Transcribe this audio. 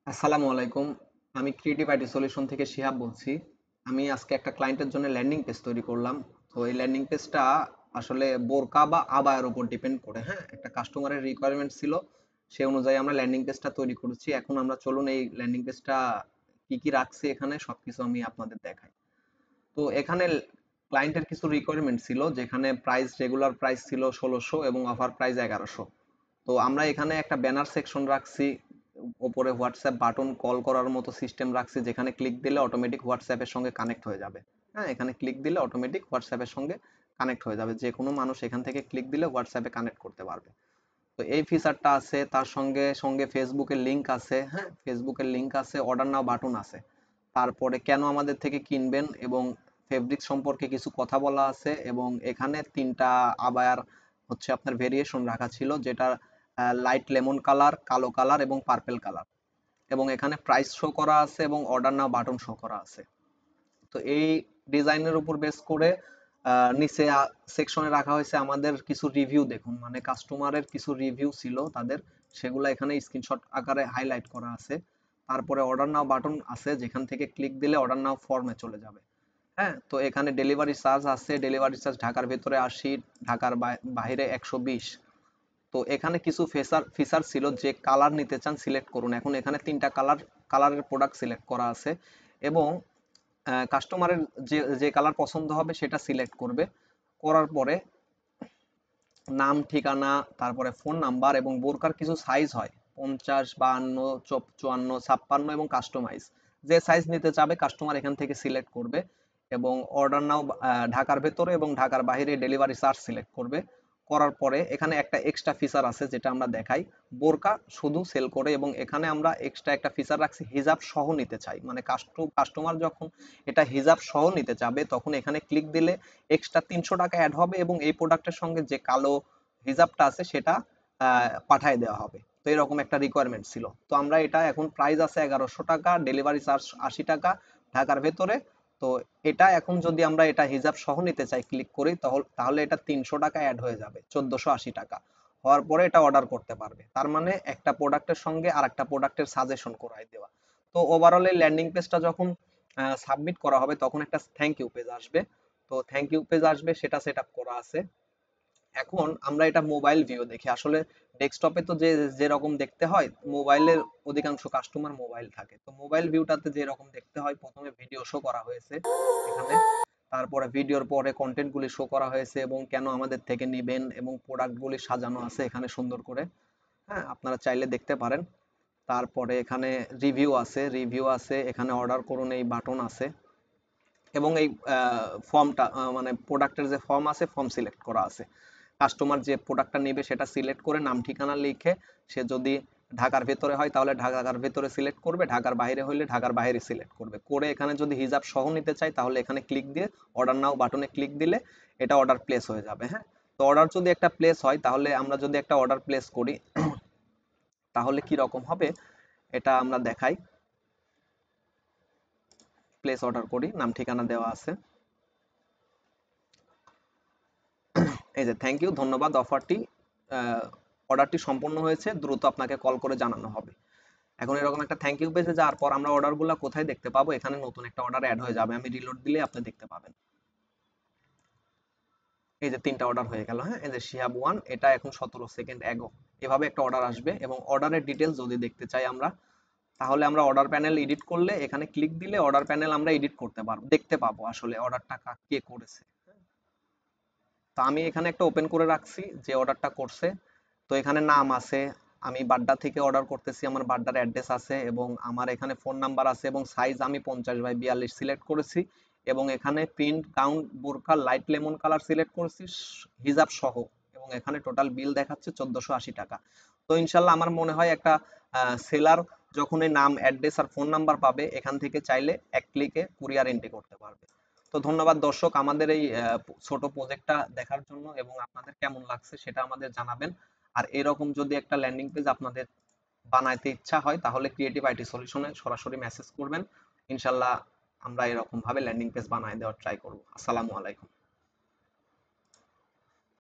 আসসালামু আলাইকুম। আমি ক্রিয়েটিভ আইটি সলিউশন থেকে শিহাব বলছি। আমি আজকে একটা ক্লায়েন্টের জন্য ল্যান্ডিং পেজ তৈরি করলাম। তো এই ল্যান্ডিং পেজটা আসলে বোরকা বা আবায়ার উপর ডিপেন্ড করে, হ্যাঁ? একটা কাস্টমারের রিকোয়ারমেন্ট ছিল। সেই অনুযায়ী আমরা ল্যান্ডিং পেজটা তৈরি করেছি। এখন আমরা চলুন এই ল্যান্ডিং পেজটা কি, কি রাখছি এখানে সবকিছু আমি আপনাদের দেখাই। তো এখানে ক্লায়েন্টের কিছু রিকোয়ারমেন্ট ছিল যেখানে রেগুলার প্রাইস ছিল ১৬০০ এবং অফার প্রাইস ১১০০। তো আমরা এখানে একটা ব্যানার সেকশন রাখছি, উপরে হোয়াটসঅ্যাপ বাটন কল করার মতো সিস্টেম রাখছি যেখানে ক্লিক দিলে অটোমেটিক হোয়াটসঅ্যাপের সঙ্গে কানেক্ট হয়ে যাবে। হ্যাঁ, এখানে ক্লিক দিলে অটোমেটিক হোয়াটসঅ্যাপের সঙ্গে কানেক্ট হয়ে যাবে, যে কোনো মানুষ এখান থেকে ক্লিক দিলে হোয়াটসঅ্যাপে কানেক্ট করতে পারবে। তো এই ফিচারটা আছে, তার সঙ্গে সঙ্গে ফেসবুকের লিংক আছে। হ্যাঁ, ফেসবুকের লিংক আছে, অর্ডার নাও বাটন আছে। তারপরে কেন আমাদের থেকে কিনবেন এবং ফেব্রিক সম্পর্কে কিছু কথা বলা আছে, এবং এখানে তিনটা আবায়ার হচ্ছে আপনার ভেরিয়েশন রাখা ছিল, যেটা লাইট লেমন কালার, কালো কালার এবং পার্পেল কালার। এবং এখানে প্রাইস শো করা আছে এবং অর্ডার নাও বাটন শো করা আছে। তো এই ডিজাইনের উপর বেস করে নিচে সেকশনে রাখা হয়েছে আমাদের কিছু রিভিউ। দেখুন, মানে কাস্টমারের কিছু রিভিউ ছিল তাদের, সেগুলো এখানে স্ক্রিনশট আকারে হাইলাইট করা আছে। তারপরে অর্ডার নাও বাটন আছে যেখান থেকে ক্লিক দিলে অর্ডার নাও ফর্মে চলে যাবে। হ্যাঁ, তো এখানে ডেলিভারি চার্জ আছে, ডেলিভারি চার্জ ঢাকার ভেতরে ৮০, ঢাকার বাইরে ১২০। তো এখানে কিছু ফিচার ছিল, যে কালার নিতে চান সিলেক্ট করুন। এখন এখানে তিনটা কালারের প্রোডাক্ট সিলেক্ট করা আছে, এবং কাস্টমারের যে যে কালার পছন্দ হবে সেটা সিলেক্ট করবে। করার পরে নাম, ঠিকানা, তারপরে ফোন নাম্বার, এবং বোরকার কিছু সাইজ হয় ৫০, ৫২, ৫৪, ৫৬ এবং কাস্টমাইজ। যে সাইজ নিতে চাবে কাস্টমার এখান থেকে সিলেক্ট করবে, এবং অর্ডার নাও ঢাকার ভেতরে এবং ঢাকার বাইরে ডেলিভারি চার্জ সিলেক্ট করবে। করার পরে এখানে একটা এক্সট্রা ফিচার আছে যেটা আমরা দেখাই। বোরকা শুধু সেল করে, এবং এখানে আমরা এক্সট্রা একটা ফিচার রাখছি, হিজাব সহ নিতে চাই। মানে কাস্টমার যখন এটা হিজাব সহ নিতে চাবে তখন এখানে ক্লিক দিলে এক্সট্রা ৩০০ টাকা অ্যাড হবে, এবং এই প্রোডাক্টের সঙ্গে যে কালো হিজাবটা আছে সেটা পাঠায় দেওয়া হবে। তো এরকম একটা রিকোয়ারমেন্ট ছিল। তো আমরা এটা এখন প্রাইস আছে ১১০০ টাকা, ডেলিভারি চার্জ ৮০ টাকা ঢাকার ভেতরে। তো এটা এখন যদি আমরা এটা হিজাব সহ নিতে চাই ক্লিক করি, তাহলে এটা ৩০০ টাকা অ্যাড হয়ে যাবে, ১৪৮০ টাকা হওয়ার পরে এটা অর্ডার করতে পারবে। তার মানে একটা প্রোডাক্টের সঙ্গে আর একটা প্রোডাক্টের সাজেশন করাই দেওয়া। তো ওভারঅল এই ল্যান্ডিং পেজটা যখন সাবমিট করা হবে তখন একটা থ্যাংক ইউ পেজ আসবে। তো থ্যাংক ইউ পেজ আসবে, সেটা সেট আপ করা আছে। এখন আমরা এটা মোবাইল ভিউ দেখি। আসলে ডেস্কটপে তো যেরকম দেখতে হয়, মোবাইলের অধিকাংশ কাস্টমার মোবাইল থাকে। তো মোবাইল ভিউটাতে যেরকম দেখতে হয়, প্রথমে ভিডিও শো করা হয়েছে এখানে। তারপরে ভিডিওর পরে কন্টেন্ট গুলি শো করা হয়েছে, এবং কেন আমাদের থেকে নিবেন, এবং প্রোডাক্ট গুলি সাজানো আছে এখানে সুন্দর করে। হ্যাঁ, আপনারা চাইলে দেখতে পারেন। তারপরে এখানে রিভিউ আছে, এখানে অর্ডার করুন এই বাটন আছে, এবং এই ফর্মটা মানে প্রোডাক্টের যে ফর্ম আছে, ফর্ম সিলেক্ট করা আছে। কাস্টমার যে প্রোডাক্টটা নেবে সেটা সিলেক্ট করে নাম ঠিকানা লিখে, সে যদি ঢাকার ভেতরে হয় তাহলে ঢাকার ভেতরে সিলেক্ট করবে, ঢাকার বাইরে হলে ঢাকার বাইরে সিলেক্ট করবে। করে এখানে যদি হিজাব সহ নিতে চাই তাহলে এখানে ক্লিক দিয়ে অর্ডার নাও বাটনে ক্লিক দিলে এটা অর্ডার প্লেস হয়ে যাবে। হ্যাঁ, তো অর্ডার যদি একটা প্লেস হয়, তাহলে আমরা যদি একটা অর্ডার প্লেস করি তাহলে কি রকম হবে এটা আমরা দেখাই। প্লেস অর্ডার করি, নাম ঠিকানা দেওয়া আছে। এই যে থ্যাংক ইউ, ধন্যবাদ, অর্ডারটি সম্পন্ন হয়েছে, দ্রুত আপনাকে কল করে জানানো হবে। এখন এরকম একটা থ্যাংক ইউ পেজে যাওয়ার পর আমরা অর্ডারগুলো কোথায় দেখতে পাবো? এখানে নতুন একটা অর্ডার অ্যাড হয়ে যাবে, আমি রিলোড দিলে আপনি দেখতে পাবেন। এই যে তিনটা অর্ডার হয়ে গেল। হ্যাঁ, এই যে শিহাব ওয়ান, এটা এখন 17 সেকেন্ড এগো এভাবে একটা অর্ডার আসবে। এবং অর্ডারের ডিটেলস যদি দেখতে চাই আমরা, তাহলে আমরা অর্ডার প্যানেল এডিট করলে এখানে ক্লিক দিলে অর্ডার প্যানেল আমরা এডিট করতে পারবো, দেখতে পাবো আসলে অর্ডারটা কে করেছে। তো আমি এখানে একটা ওপেন করে রাখছি যে অর্ডারটা করছে। তো এখানে নাম আছে, আমি বাড্ডা থেকে অর্ডার করতেছি, আমার বাড্ডার অ্যাড্রেস আছে, এবং আমার এখানে ফোন নাম্বার আছে, এবং সাইজ আমি 50 বাই 42 সিলেক্ট করেছি। এবং এখানে প্রিন্ট কাউন্ট বোরকা লাইট লেমন কালার সিলেক্ট করেছি হিজাব সহ। এবং এখানে টোটাল বিল দেখাচ্ছে ১৪৮০ টাকা। তো ইনশাল্লাহ আমার মনে হয় একটা সেলার যখন এই নাম, অ্যাড্রেস আর ফোন নাম্বার পাবে, এখান থেকে চাইলে এক ক্লিকে কুরিয়ার এন্ট্রি করতে পারবে। তো ধন্যবাদ দর্শক, আমাদের এই ছোট প্রজেক্টটা দেখার জন্য, এবং আপনাদের কেমন লাগছে সেটা আমাদের জানাবেন। আর এরকম যদি একটা ল্যান্ডিং পেজ আপনাদের বানাইতে ইচ্ছা হয় তাহলে ক্রিয়েটিভ আইটি সলিউশনে সরাসরি মেসেজ করবেন। ইনশাল্লাহ আমরা এরকম ভাবে ল্যান্ডিং পেজ বানায় দেওয়ার ট্রাই করব। আসসালামু আলাইকুম।